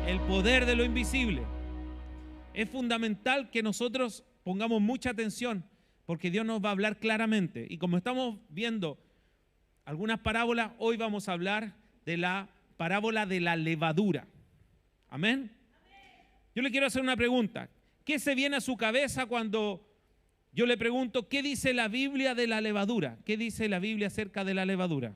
El poder de lo invisible. Es fundamental que nosotros pongamos mucha atención porque Dios nos va a hablar claramente. Y como estamos viendo algunas parábolas, hoy vamos a hablar de la parábola de la levadura. ¿Amén? Yo le quiero hacer una pregunta. ¿Qué se viene a su cabeza cuando yo le pregunto qué dice la Biblia de la levadura? ¿Qué dice la Biblia acerca de la levadura?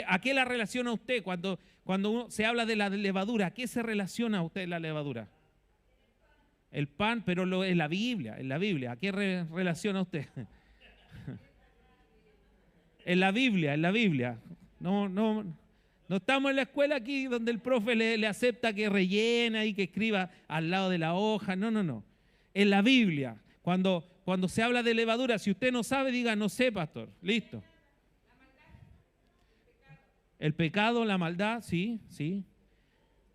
¿A qué la relaciona usted cuando se habla de la levadura? ¿A qué se relaciona usted la levadura? El pan, pero en la Biblia, ¿a qué relaciona usted? En la Biblia. No estamos en la escuela aquí donde el profe le acepta que rellena y que escriba al lado de la hoja. No. En la Biblia, cuando se habla de levadura, si usted no sabe, diga, no sé, pastor. Listo. El pecado, la maldad, sí.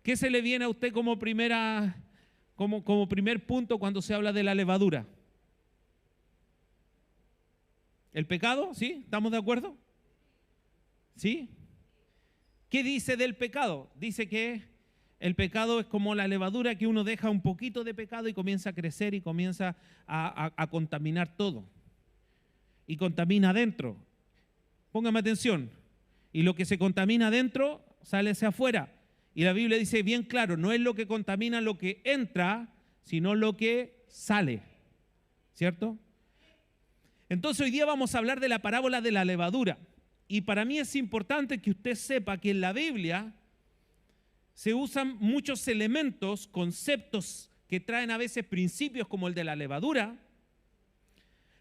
¿Qué se le viene a usted como primer punto cuando se habla de la levadura? ¿El pecado? ¿Sí? ¿Estamos de acuerdo? ¿Sí? ¿Qué dice del pecado? Dice que el pecado es como la levadura, que uno deja un poquito de pecado y comienza a crecer y comienza a contaminar todo. Y contamina adentro. Póngame atención. Y lo que se contamina adentro sale hacia afuera. Y la Biblia dice bien claro, no es lo que contamina lo que entra, sino lo que sale. ¿Cierto? Entonces hoy día vamos a hablar de la parábola de la levadura. Y para mí es importante que usted sepa que en la Biblia se usan muchos elementos, conceptos que traen a veces principios como el de la levadura,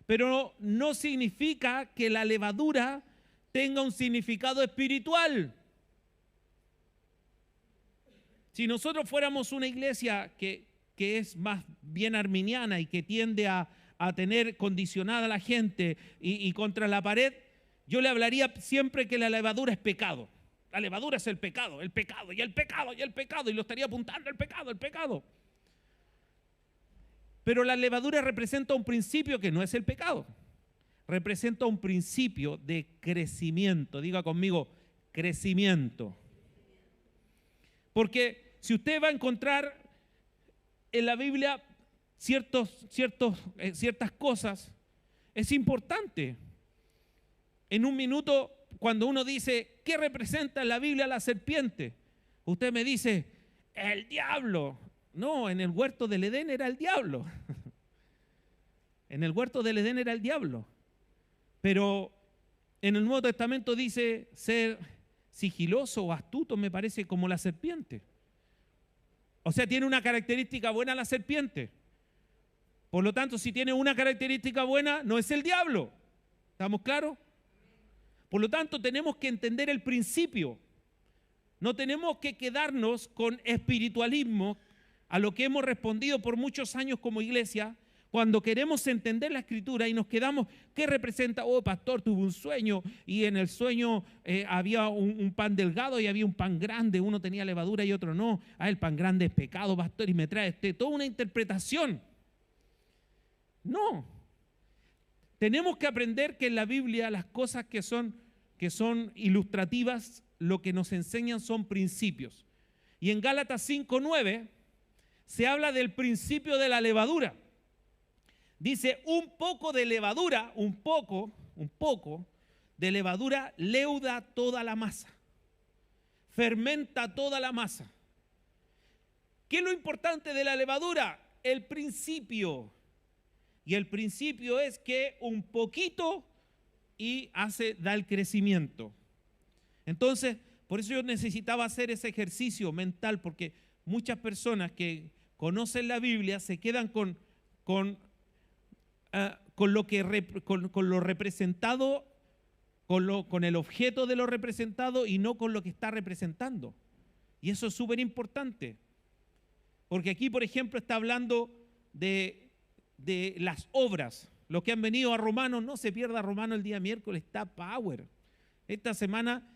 pero no significa que la levadura tenga un significado espiritual. Si nosotros fuéramos una iglesia que es más bien arminiana y que tiende a tener condicionada a la gente y contra la pared, yo le hablaría siempre que la levadura es pecado. La levadura es el pecado, y lo estaría apuntando, el pecado. Pero la levadura representa un principio que no es el pecado. Representa un principio de crecimiento. Diga conmigo, crecimiento. Porque si usted va a encontrar en la Biblia ciertas cosas, es importante. En un minuto, cuando uno dice, ¿qué representa en la Biblia la serpiente? Usted me dice, el diablo. No, en el huerto del Edén era el diablo. En el huerto del Edén era el diablo. Pero en el Nuevo Testamento dice ser sigiloso o astuto, me parece, como la serpiente. O sea, tiene una característica buena la serpiente. Por lo tanto, si tiene una característica buena, no es el diablo. ¿Estamos claros? Por lo tanto, tenemos que entender el principio. No tenemos que quedarnos con espiritualismo a lo que hemos respondido por muchos años como iglesia, cuando queremos entender la Escritura y nos quedamos, ¿qué representa? Oh, pastor, tuve un sueño y en el sueño había un pan delgado y había un pan grande, uno tenía levadura y otro no. Ah, el pan grande es pecado, pastor, y me trae toda una interpretación. No. Tenemos que aprender que en la Biblia las cosas que son ilustrativas, lo que nos enseñan son principios. Y en Gálatas 5:9 se habla del principio de la levadura. Dice, un poco de levadura leuda toda la masa, fermenta toda la masa. ¿Qué es lo importante de la levadura? El principio. Y el principio es que un poquito da el crecimiento. Entonces, por eso yo necesitaba hacer ese ejercicio mental, porque muchas personas que conocen la Biblia se quedan con lo representado, con el objeto de lo representado y no con lo que está representando. Y eso es súper importante. Porque aquí, por ejemplo, está hablando de las obras. Los que han venido a Romanos, no se pierda Romanos el día miércoles, está power. Esta semana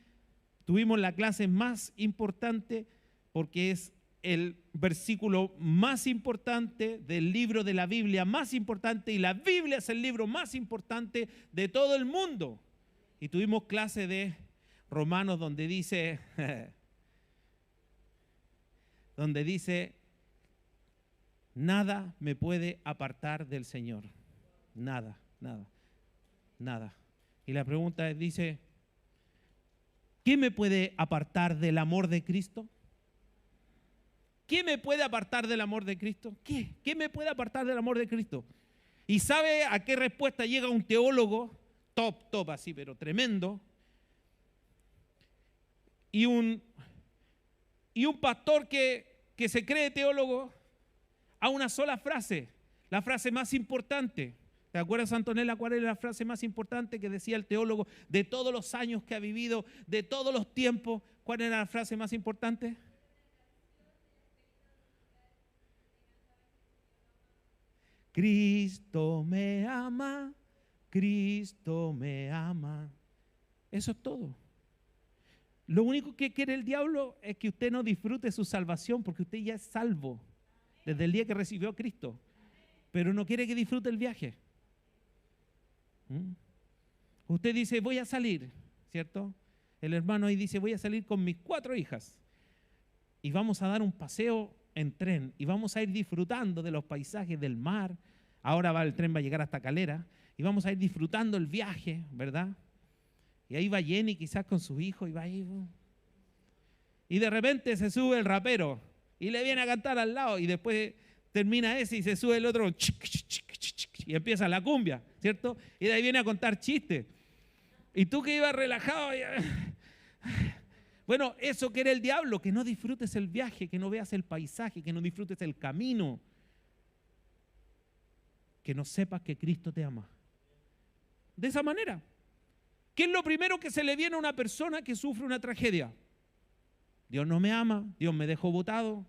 tuvimos la clase más importante porque es el versículo más importante del libro de la Biblia más importante, y la Biblia es el libro más importante de todo el mundo. Y tuvimos clase de Romanos donde dice donde dice, nada me puede apartar del Señor. Nada, nada, nada. Y la pregunta es, dice, ¿qué me puede apartar del amor de Cristo? ¿Qué me puede apartar del amor de Cristo? ¿Qué? ¿Qué me puede apartar del amor de Cristo? ¿Y sabe a qué respuesta llega un teólogo? Top, así, pero tremendo. Y un pastor que se cree teólogo a una sola frase, la frase más importante. ¿Te acuerdas, Antonella, cuál era la frase más importante que decía el teólogo de todos los años que ha vivido, de todos los tiempos? ¿Cuál era la frase más importante? Cristo me ama, Cristo me ama. Eso es todo. Lo único que quiere el diablo es que usted no disfrute su salvación, porque usted ya es salvo desde el día que recibió a Cristo, pero no quiere que disfrute el viaje. Usted dice, voy a salir, ¿cierto? El hermano ahí dice, voy a salir con mis 4 hijas y vamos a dar un paseo en tren y vamos a ir disfrutando de los paisajes del mar. Ahora el tren va a llegar hasta Calera y vamos a ir disfrutando el viaje, ¿verdad? Y ahí va Jenny quizás con sus hijos y va ahí. Y de repente se sube el rapero y le viene a cantar al lado y después termina ese y se sube el otro y empieza la cumbia, ¿cierto? Y de ahí viene a contar chistes. Y tú que ibas relajado. Bueno, eso que era el diablo, que no disfrutes el viaje, que no veas el paisaje, que no disfrutes el camino, que no sepas que Cristo te ama. De esa manera. ¿Qué es lo primero que se le viene a una persona que sufre una tragedia? Dios no me ama, Dios me dejó botado.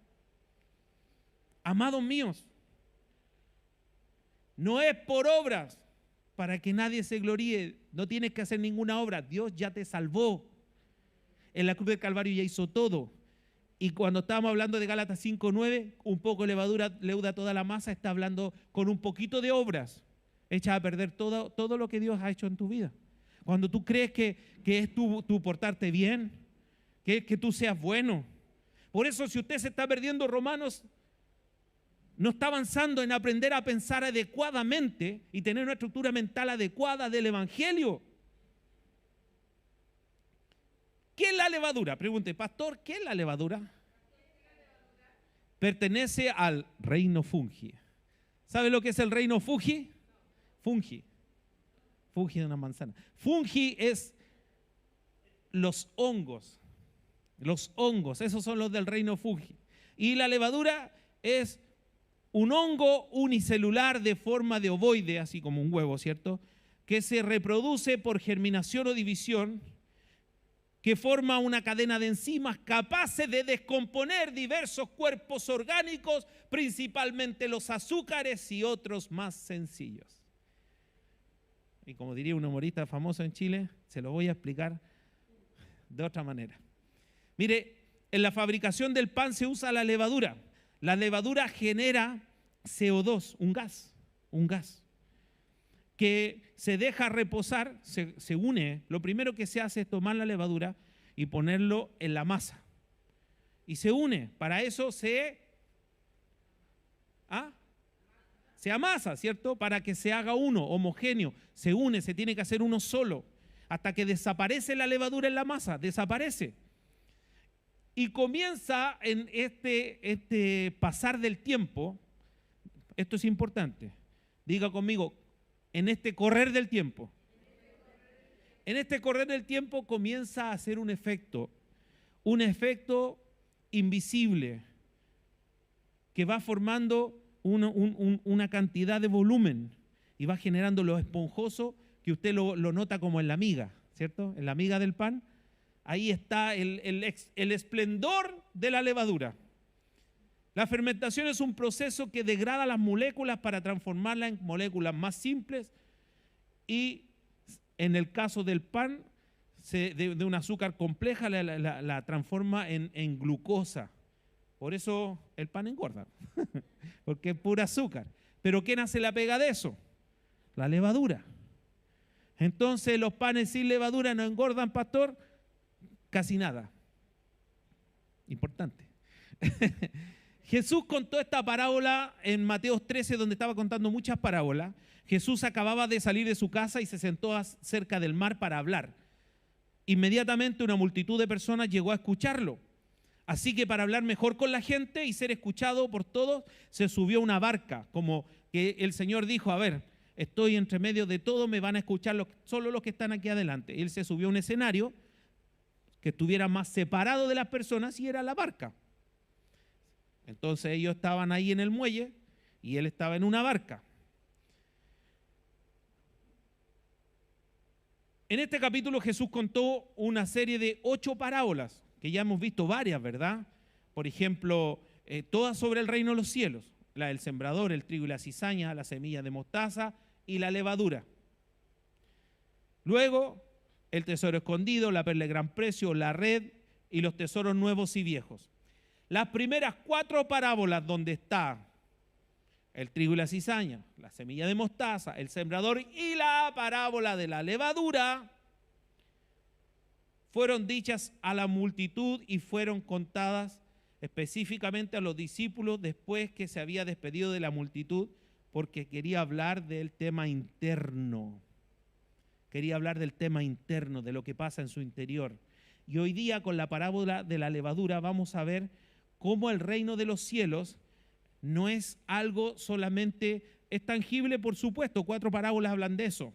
Amados míos, no es por obras para que nadie se gloríe, no tienes que hacer ninguna obra, Dios ya te salvó. En la cruz del Calvario ya hizo todo. Y cuando estábamos hablando de Gálatas 5:9, un poco de levadura leuda toda la masa, está hablando con un poquito de obras, echas a perder todo lo que Dios ha hecho en tu vida. Cuando tú crees que es tu portarte bien, que tú seas bueno. Por eso si usted se está perdiendo Romanos, no está avanzando en aprender a pensar adecuadamente y tener una estructura mental adecuada del Evangelio. ¿Qué es la levadura? Pregunte, pastor, ¿qué es la levadura? Pertenece al reino fungi. ¿Sabe lo que es el reino fungi? Fungi de una manzana. Fungi es los hongos. Los hongos, esos son los del reino fungi. Y la levadura es un hongo unicelular de forma de ovoide, así como un huevo, ¿cierto? Que se reproduce por germinación o división, que forma una cadena de enzimas capaces de descomponer diversos cuerpos orgánicos, principalmente los azúcares y otros más sencillos. Y como diría un humorista famoso en Chile, se lo voy a explicar de otra manera. Mire, en la fabricación del pan se usa la levadura. La levadura genera CO2, un gas, que se deja reposar, se une. Lo primero que se hace es tomar la levadura y ponerlo en la masa. Y se une. Para eso se amasa, ¿cierto? Para que se haga uno, homogéneo. Se une, se tiene que hacer uno solo. Hasta que desaparece la levadura en la masa, desaparece. Y comienza en este pasar del tiempo, esto es importante, diga conmigo, en este correr del tiempo. En este correr del tiempo comienza a hacer un efecto invisible que va formando una cantidad de volumen y va generando lo esponjoso que usted lo nota como en la miga, ¿cierto? En la miga del pan. Ahí está el esplendor de la levadura. La fermentación es un proceso que degrada las moléculas para transformarlas en moléculas más simples y en el caso del pan, de un azúcar compleja, la transforma en glucosa. Por eso el pan engorda, porque es pura azúcar. ¿Pero quién hace la pega de eso? La levadura. Entonces los panes sin levadura no engordan, pastor, casi nada. Importante. Jesús contó esta parábola en Mateo 13, donde estaba contando muchas parábolas. Jesús acababa de salir de su casa y se sentó cerca del mar para hablar. Inmediatamente una multitud de personas llegó a escucharlo. Así que para hablar mejor con la gente y ser escuchado por todos, se subió a una barca, como que el Señor dijo: a ver, estoy entre medio de todo, me van a escuchar solo los que están aquí adelante. Él se subió a un escenario que estuviera más separado de las personas y era la barca. Entonces ellos estaban ahí en el muelle y él estaba en una barca. En este capítulo Jesús contó una serie de 8 parábolas, que ya hemos visto varias, ¿verdad? Por ejemplo, todas sobre el reino de los cielos. La del sembrador, el trigo y la cizaña, la semilla de mostaza y la levadura. Luego, el tesoro escondido, la perla de gran precio, la red y los tesoros nuevos y viejos. Las primeras 4 parábolas donde está el trigo y la cizaña, la semilla de mostaza, el sembrador y la parábola de la levadura, fueron dichas a la multitud y fueron contadas específicamente a los discípulos después que se había despedido de la multitud, porque quería hablar del tema interno. Quería hablar del tema interno, de lo que pasa en su interior. Y hoy día con la parábola de la levadura vamos a ver cómo el reino de los cielos no es algo solamente, es tangible, por supuesto, 4 parábolas hablan de eso.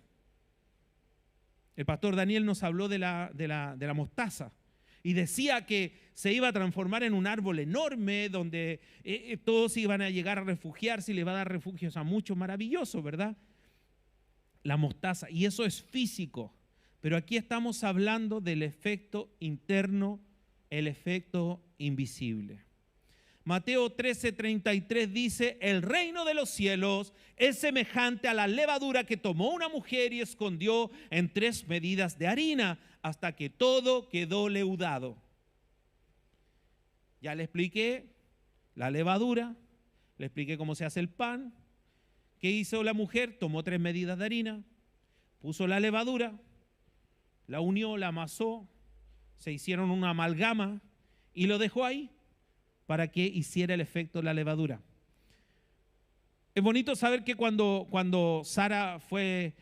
El pastor Daniel nos habló de la mostaza y decía que se iba a transformar en un árbol enorme donde todos iban a llegar a refugiarse y le va a dar refugios a muchos, maravilloso, ¿verdad? La mostaza, y eso es físico, pero aquí estamos hablando del efecto interno, el efecto invisible. Mateo 13:33 dice: el reino de los cielos es semejante a la levadura que tomó una mujer y escondió en 3 medidas de harina hasta que todo quedó leudado. Ya le expliqué la levadura, le expliqué cómo se hace el pan. ¿Qué hizo la mujer? Tomó 3 medidas de harina, puso la levadura, la unió, la amasó, se hicieron una amalgama y lo dejó ahí para que hiciera el efecto de la levadura. Es bonito saber que cuando Sara fue,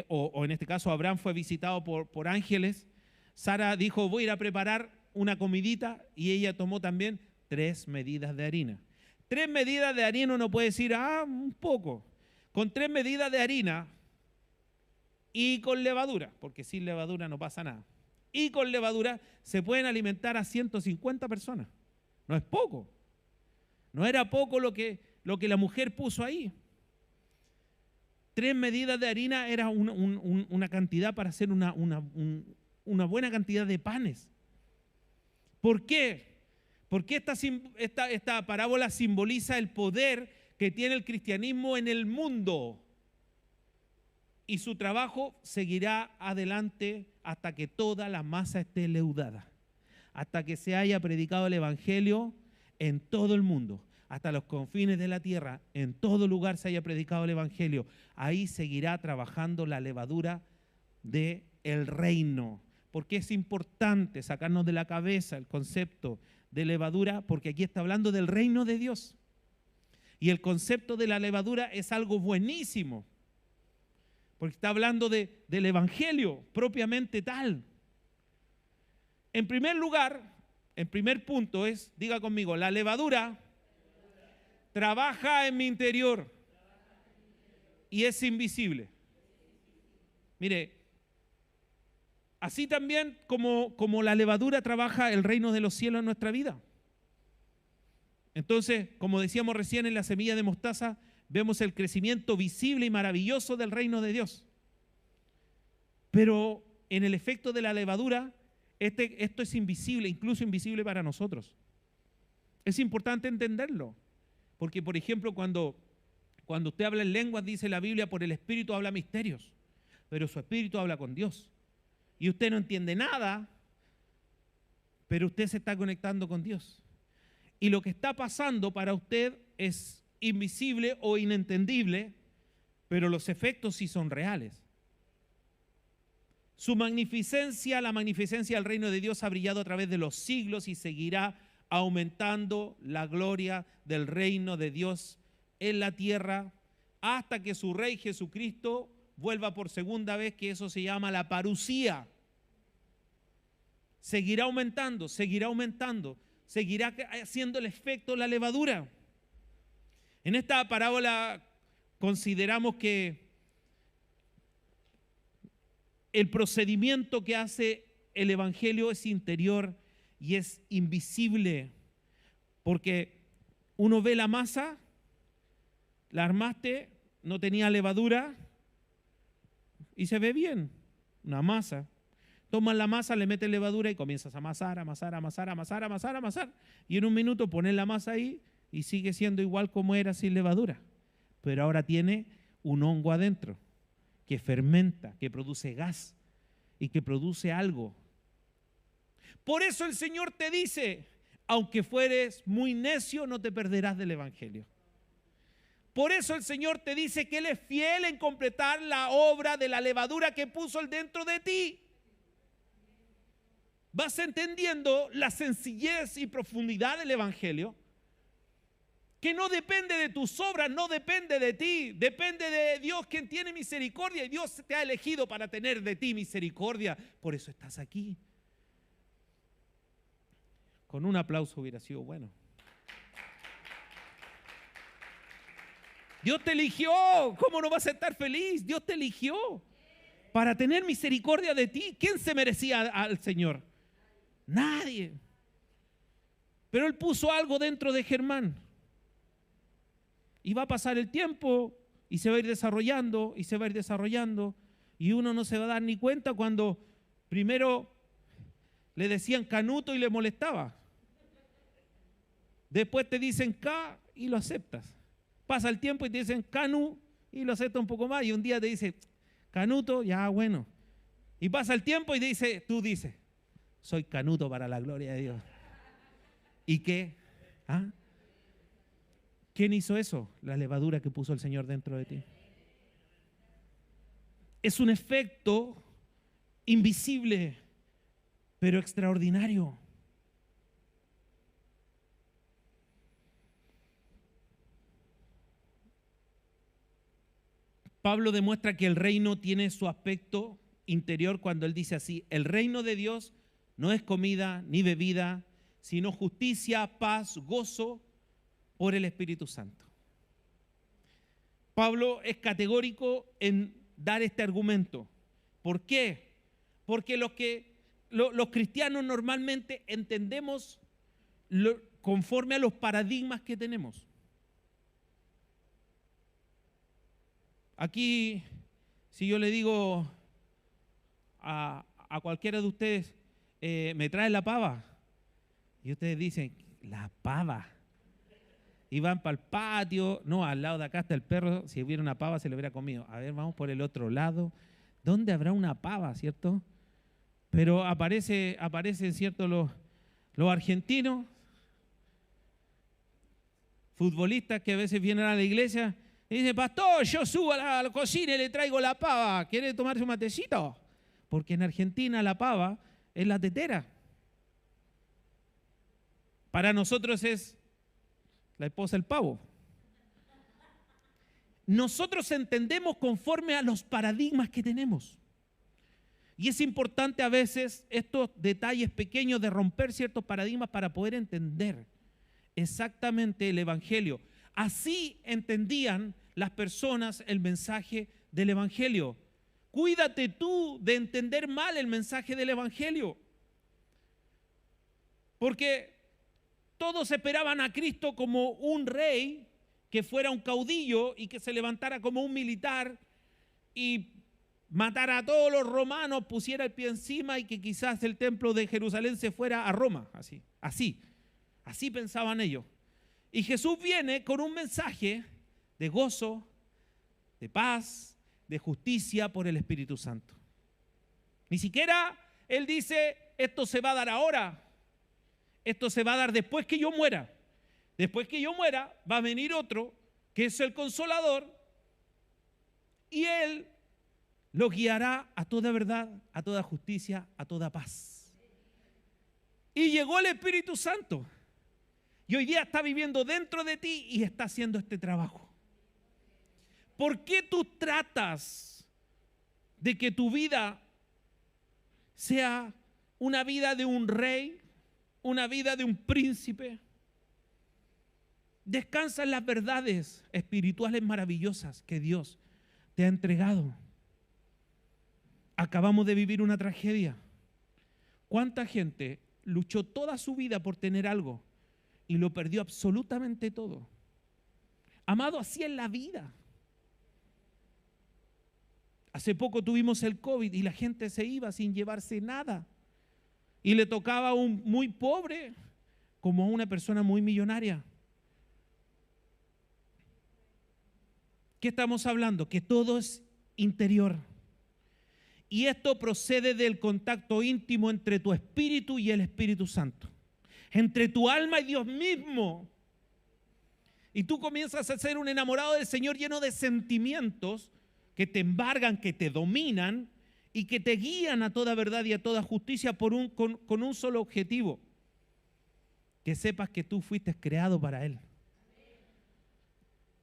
o en este caso Abraham fue visitado por ángeles, Sara dijo: voy a ir a preparar una comidita, y ella tomó también 3 medidas de harina. 3 medidas de harina uno puede decir: un poco. Con 3 medidas de harina y con levadura, porque sin levadura no pasa nada, y con levadura se pueden alimentar a 150 personas. No es poco. No era poco lo que la mujer puso ahí. 3 medidas de harina era una cantidad para hacer una buena cantidad de panes. ¿Por qué? Porque esta parábola simboliza el poder que tiene el cristianismo en el mundo. Y su trabajo seguirá adelante hasta que toda la masa esté leudada. Hasta que se haya predicado el evangelio en todo el mundo, hasta los confines de la tierra, en todo lugar se haya predicado el evangelio. Ahí seguirá trabajando la levadura del reino. Porque es importante sacarnos de la cabeza el concepto de levadura, porque aquí está hablando del reino de Dios. Y el concepto de la levadura es algo buenísimo, porque está hablando del evangelio propiamente tal. En primer lugar, el primer punto es, diga conmigo, la levadura trabaja en mi interior y es invisible. Mire, así también como la levadura trabaja el reino de los cielos en nuestra vida. Entonces, como decíamos recién, en la semilla de mostaza vemos el crecimiento visible y maravilloso del reino de Dios. Pero en el efecto de la levadura, esto es invisible, incluso invisible para nosotros. Es importante entenderlo, porque por ejemplo cuando usted habla en lenguas, dice la Biblia, por el Espíritu habla misterios, pero su Espíritu habla con Dios. Y usted no entiende nada, pero usted se está conectando con Dios. Y lo que está pasando para usted es invisible o inentendible, pero los efectos sí son reales. Su magnificencia, la magnificencia del reino de Dios ha brillado a través de los siglos y seguirá aumentando la gloria del reino de Dios en la tierra hasta que su Rey Jesucristo vuelva por segunda vez, que eso se llama la parusía. Seguirá aumentando, seguirá haciendo el efecto la levadura. En esta parábola consideramos que el procedimiento que hace el Evangelio es interior y es invisible, porque uno ve la masa, la armaste, no tenía levadura y se ve bien, una masa. Tomas la masa, le metes levadura y comienzas a amasar. Y en un minuto pones la masa ahí y sigue siendo igual como era sin levadura. Pero ahora tiene un hongo adentro que fermenta, que produce gas y que produce algo. Por eso el Señor te dice, aunque fueres muy necio, no te perderás del Evangelio. Por eso el Señor te dice que Él es fiel en completar la obra de la levadura que puso Él dentro de ti. Vas entendiendo la sencillez y profundidad del Evangelio, que no depende de tus obras, no depende de ti, depende de Dios quien tiene misericordia, y Dios te ha elegido para tener de ti misericordia. Por eso estás aquí. Con un aplauso hubiera sido bueno. Dios te eligió, ¿cómo no vas a estar feliz? Dios te eligió para tener misericordia de ti. ¿Quién se merecía al Señor? Nadie. Pero Él puso algo dentro de Germán. Y va a pasar el tiempo y se va a ir desarrollando y se va a ir desarrollando. Y uno no se va a dar ni cuenta cuando primero le decían canuto y le molestaba. Después te dicen K y lo aceptas. Pasa el tiempo y te dicen Canu y lo aceptas un poco más. Y un día te dice Canuto, ya bueno. Y pasa el tiempo y tú dices, soy canuto para la gloria de Dios. ¿Y qué? ¿Ah? ¿Quién hizo eso? La levadura que puso el Señor dentro de ti. Es un efecto invisible, pero extraordinario. Pablo demuestra que el reino tiene su aspecto interior cuando él dice así: el reino de Dios no es comida ni bebida, sino justicia, paz, gozo por el Espíritu Santo. Pablo es categórico en dar este argumento. ¿Por qué? Porque los cristianos normalmente entendemos conforme a los paradigmas que tenemos. Aquí, si yo le digo a cualquiera de ustedes, me trae la pava, y ustedes dicen, la pava, y van para el patio, no, al lado de acá está el perro, si hubiera una pava se lo hubiera comido. A ver, vamos por el otro lado, ¿dónde habrá una pava, cierto? Pero aparecen, cierto, los argentinos, futbolistas que a veces vienen a la iglesia y dicen, pastor, yo subo a la cocina y le traigo la pava, ¿quiere tomarse un matecito? Porque en Argentina la pava es la tetera. Para nosotros es la esposa del pavo. Nosotros entendemos conforme a los paradigmas que tenemos. Y es importante a veces estos detalles pequeños de romper ciertos paradigmas para poder entender exactamente el Evangelio. Así entendían las personas el mensaje del Evangelio. Cuídate tú de entender mal el mensaje del Evangelio. Porque todos esperaban a Cristo como un rey, que fuera un caudillo y que se levantara como un militar y matara a todos los romanos, pusiera el pie encima y que quizás el templo de Jerusalén se fuera a Roma. Así pensaban ellos. Y Jesús viene con un mensaje de gozo, de paz, de justicia por el Espíritu Santo. Ni siquiera Él dice, esto se va a dar ahora, esto se va a dar después que yo muera. Después que yo muera va a venir otro, que es el Consolador, y Él lo guiará a toda verdad, a toda justicia, a toda paz. Y llegó el Espíritu Santo. y hoy día está viviendo dentro de ti y está haciendo este trabajo. ¿Por qué tú tratas de que tu vida sea una vida de un rey, una vida de un príncipe? Descansa en las verdades espirituales maravillosas que Dios te ha entregado. Acabamos de vivir una tragedia. ¿Cuánta gente luchó toda su vida por tener algo y lo perdió absolutamente todo? Amado, así es la vida. Hace poco tuvimos el COVID y la gente se iba sin llevarse nada. Y le tocaba a un muy pobre como a una persona muy millonaria. ¿Qué estamos hablando? Que todo es interior. Y esto procede del contacto íntimo entre tu espíritu y el Espíritu Santo. Entre tu alma y Dios mismo. Y tú comienzas a ser un enamorado del Señor lleno de sentimientos que te embargan, que te dominan y que te guían a toda verdad y a toda justicia con un solo objetivo. Que sepas que tú fuiste creado para Él.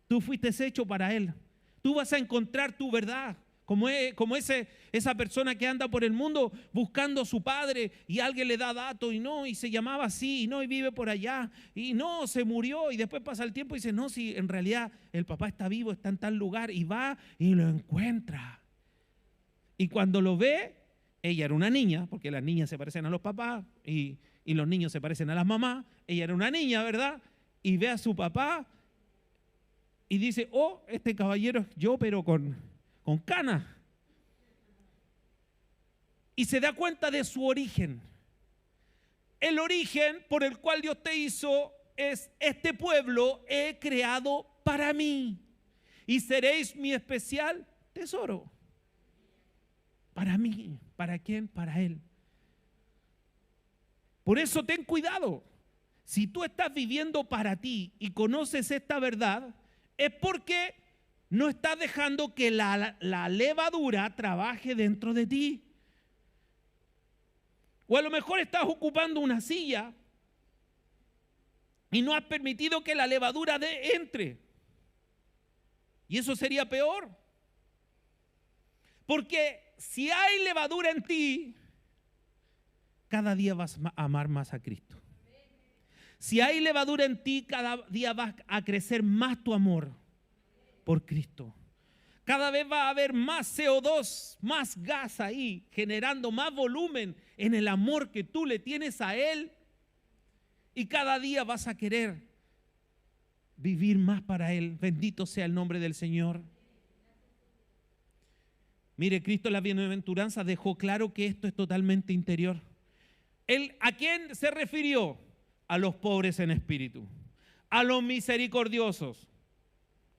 Tú fuiste hecho para Él. Tú vas a encontrar tu verdad. Como esa persona que anda por el mundo buscando a su padre y alguien le da datos y se llamaba así y vive por allá y se murió y después pasa el tiempo y dice, no, si en realidad el papá está vivo, está en tal lugar y va y lo encuentra. Y cuando lo ve, ella era una niña, porque las niñas se parecen a los papás y los niños se parecen a las mamás. Ella era una niña, ¿verdad? Y ve a su papá y dice, oh, este caballero es yo, pero con canas. Y se da cuenta de su origen. El origen por el cual Dios te hizo es: este pueblo he creado para mí y seréis mi especial tesoro. Para mí. ¿Para quién? Para Él. Por eso ten cuidado. Si tú estás viviendo para ti y conoces esta verdad, es porque no estás dejando que la levadura trabaje dentro de ti. O a lo mejor estás ocupando una silla y no has permitido que la levadura entre. Y eso sería peor. Porque si hay levadura en ti, cada día vas a amar más a Cristo. Si hay levadura en ti, cada día vas a crecer más tu amor por Cristo. Cada vez va a haber más CO2, más gas ahí, generando más volumen en el amor que tú le tienes a Él. Y cada día vas a querer vivir más para Él. Bendito sea el nombre del Señor. Mire, Cristo en la bienaventuranza dejó claro que esto es totalmente interior. ¿Él a quién se refirió? A los pobres en espíritu, a los misericordiosos.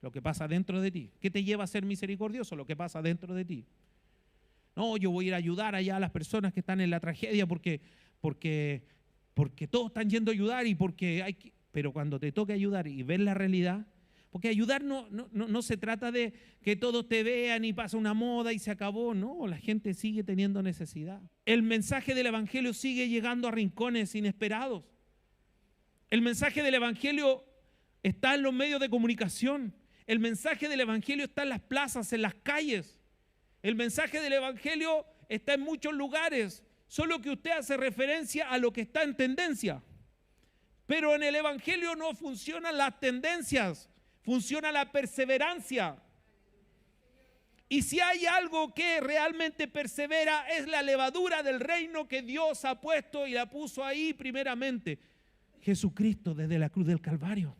Lo que pasa dentro de ti. ¿Qué te lleva a ser misericordioso? Lo que pasa dentro de ti. No, yo voy a ir a ayudar allá a las personas que están en la tragedia porque todos están yendo a ayudar y porque hay que... Pero cuando te toque ayudar y ver la realidad, porque ayudar no se trata de que todos te vean y pasa una moda y se acabó. No, la gente sigue teniendo necesidad. El mensaje del Evangelio sigue llegando a rincones inesperados. El mensaje del Evangelio está en los medios de comunicación. El mensaje del Evangelio está en las plazas, en las calles. El mensaje del Evangelio está en muchos lugares, solo que usted hace referencia a lo que está en tendencia. Pero en el Evangelio no funcionan las tendencias, funciona la perseverancia. Y si hay algo que realmente persevera, es la levadura del reino que Dios ha puesto y la puso ahí primeramente. Jesucristo desde la cruz del Calvario.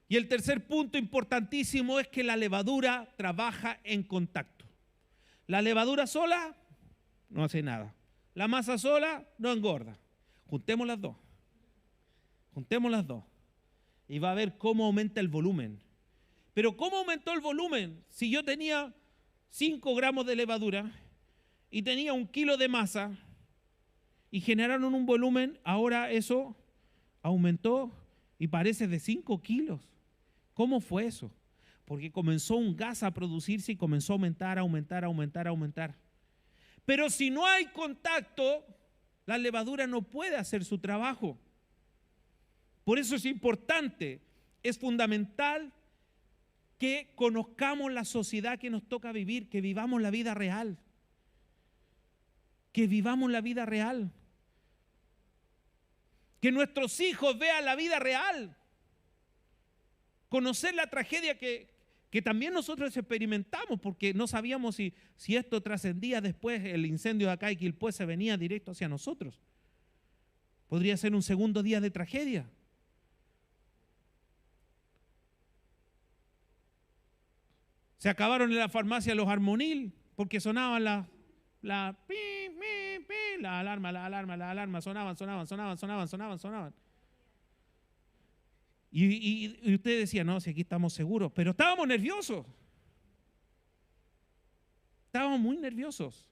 Y el tercer punto importantísimo es que la levadura trabaja en contacto. La levadura sola no hace nada. La masa sola no engorda. Juntemos las dos. Juntemos las dos. Y va a ver cómo aumenta el volumen. Pero ¿cómo aumentó el volumen? Si yo tenía 5 gramos de levadura y tenía 1 kilo de masa y generaron un volumen, ahora eso aumentó y parece de 5 kilos. ¿Cómo fue eso? Porque comenzó un gas a producirse y comenzó a aumentar. Pero si no hay contacto, La levadura no puede hacer su trabajo. Por eso es importante, es fundamental que conozcamos la sociedad que nos toca vivir, que vivamos la vida real. Que vivamos la vida real. Que nuestros hijos vean la vida real. Conocer la tragedia que también nosotros experimentamos, porque no sabíamos si esto trascendía después, el incendio de acá y Quilpué se venía directo hacia nosotros. Podría ser un segundo día de tragedia. Se acabaron en la farmacia los Armonil porque sonaban la alarma, sonaban. Y usted decía, no, si aquí estamos seguros, pero estábamos nerviosos. Estábamos muy nerviosos.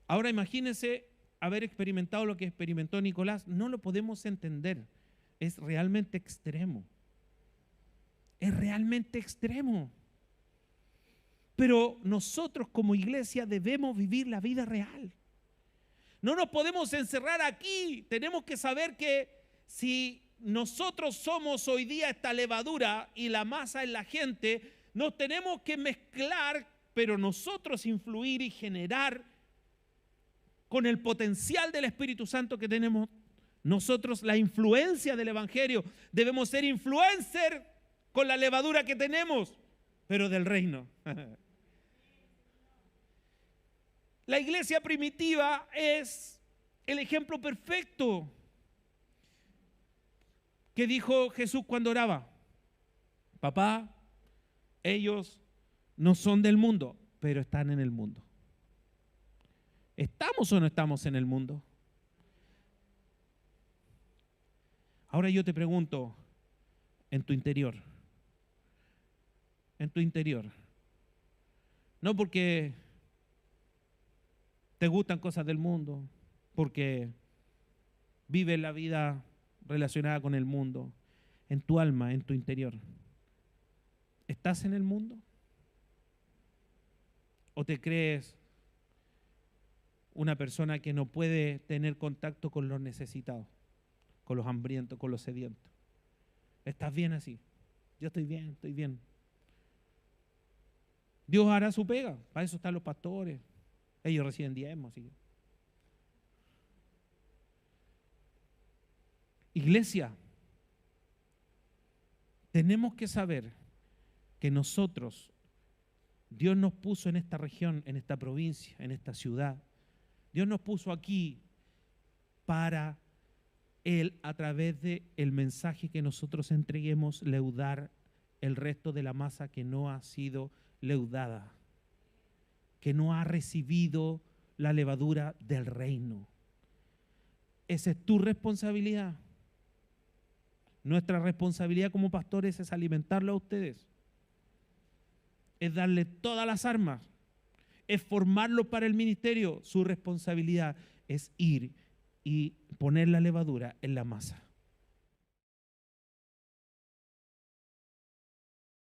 Ahora imagínense haber experimentado lo que experimentó Nicolás. No lo podemos entender. Es realmente extremo. Es realmente extremo. Pero nosotros como iglesia debemos vivir la vida real. No nos podemos encerrar aquí. Tenemos que saber que si nosotros somos hoy día esta levadura y la masa es la gente, nos tenemos que mezclar, pero nosotros influir y generar con el potencial del Espíritu Santo que tenemos nosotros, la influencia del Evangelio. Debemos ser influencers con la levadura que tenemos, pero del reino. La iglesia primitiva es el ejemplo perfecto que dijo Jesús cuando oraba. Papá, ellos no son del mundo, pero están en el mundo. ¿Estamos o no estamos en el mundo? Ahora yo te pregunto, en tu interior, no porque te gustan cosas del mundo, porque vives la vida relacionada con el mundo, en tu alma, en tu interior, ¿estás en el mundo? ¿O te crees una persona que no puede tener contacto con los necesitados, con los hambrientos, con los sedientos? ¿Estás bien así? Yo estoy bien. Dios hará su pega, para eso están los pastores, ellos reciben diezmos. Así. Iglesia, tenemos que saber que nosotros, Dios nos puso en esta región, en esta provincia, en esta ciudad. Dios nos puso aquí para Él, a través del mensaje que nosotros entreguemos, leudar el resto de la masa que no ha sido leudada, que no ha recibido la levadura del reino. Esa es tu responsabilidad. Nuestra responsabilidad como pastores es alimentarlo a ustedes, es darle todas las armas, es formarlo para el ministerio. Su responsabilidad es ir y poner la levadura en la masa.